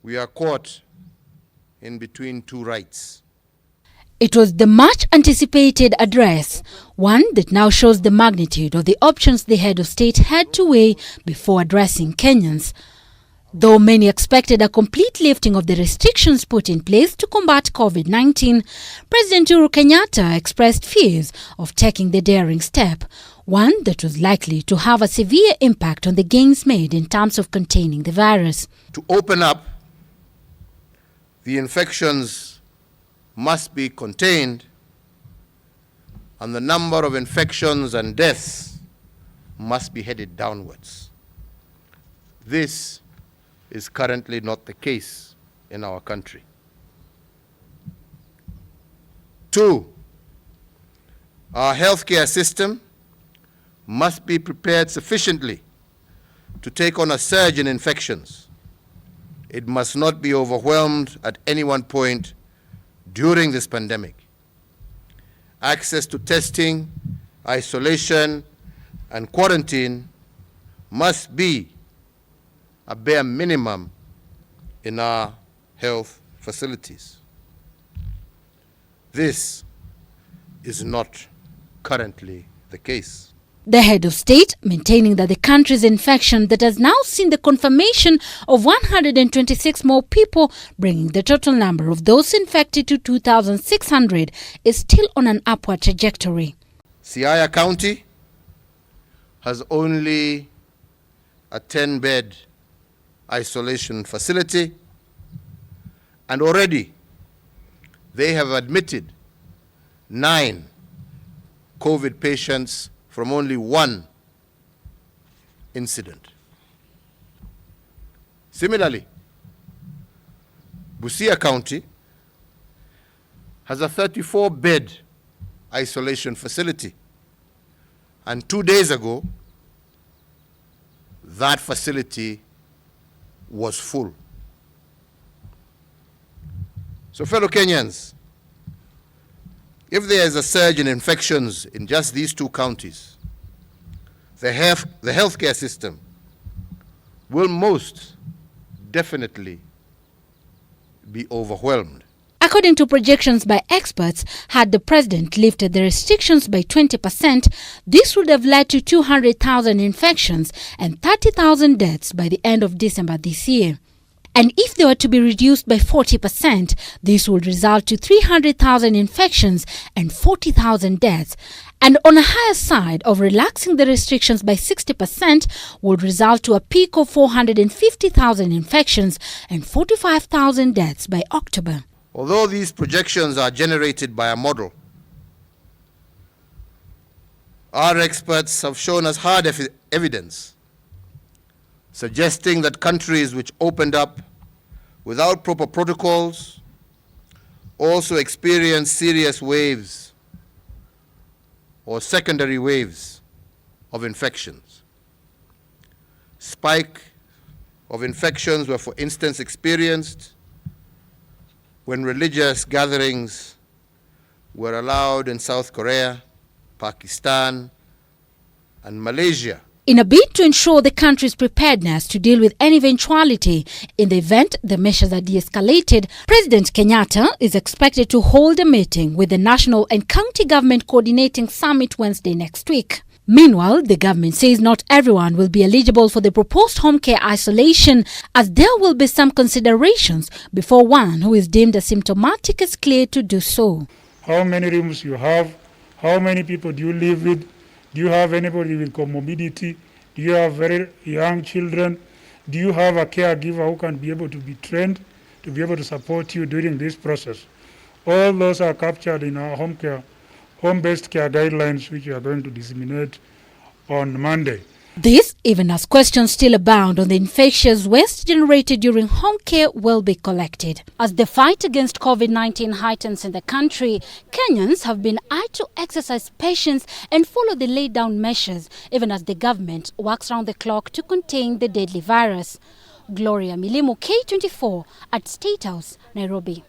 we are caught in between two rights. It was the much-anticipated address, one that now shows the magnitude of the options the head of state had to weigh before addressing Kenyans. Though many expected a complete lifting of the restrictions put in place to combat COVID-19, President Kenyatta expressed fears of taking the daring step, one that was likely to have a severe impact on the gains made in terms of containing the virus. To open up, the infections must be contained, and the number of infections and deaths must be headed downwards. This is currently not the case in our country. 2, our healthcare system must be prepared sufficiently to take on a surge in infections. It must not be overwhelmed at any one point during this pandemic. Access to testing, isolation, and quarantine must be a bare minimum in our health facilities. This is not currently the case. The head of state maintaining that the country's infection that has now seen the confirmation of 126 more people, bringing the total number of those infected to 2,600, is still on an upward trajectory. Siaya County has only a 10-bed isolation facility, and already they have admitted 9 COVID patients from only one incident. Similarly, Busia County has a 34-bed isolation facility, and 2 days ago, that facility was full. So, fellow Kenyans, if there is a surge in infections in just these 2 counties, the healthcare system will most definitely be overwhelmed. According to projections by experts, had the president lifted the restrictions by 20%, this would have led to 200,000 infections and 30,000 deaths by the end of December this year. And if they were to be reduced by 40%, this would result to 300,000 infections and 40,000 deaths. And on a higher side of relaxing the restrictions by 60% would result to a peak of 450,000 infections and 45,000 deaths by October. Although these projections are generated by a model, our experts have shown us hard evidence suggesting that countries which opened up without proper protocols also experienced serious waves or secondary waves of infections. Spike of infections were, for instance, experienced when religious gatherings were allowed in South Korea, Pakistan, and Malaysia. In a bid to ensure the country's preparedness to deal with any eventuality in the event the measures are de-escalated, President Kenyatta is expected to hold a meeting with the national and county government coordinating summit Wednesday next week. Meanwhile, the government says not everyone will be eligible for the proposed home care isolation, as there will be some considerations before one who is deemed asymptomatic is cleared to do so. How many rooms you have? How many people do you live with? Do you have anybody with comorbidity? Do you have very young children? Do you have a caregiver who can be able to be trained to be able to support you during this process? All those are captured in our home-based care guidelines, which we are going to disseminate on Monday. This, even as questions still abound on the infectious waste generated during home care, will be collected. As the fight against COVID-19 heightens in the country, Kenyans have been urged to exercise patience and follow the laid-down measures, even as the government works round the clock to contain the deadly virus. Gloria Milimu, K24 at State House, Nairobi.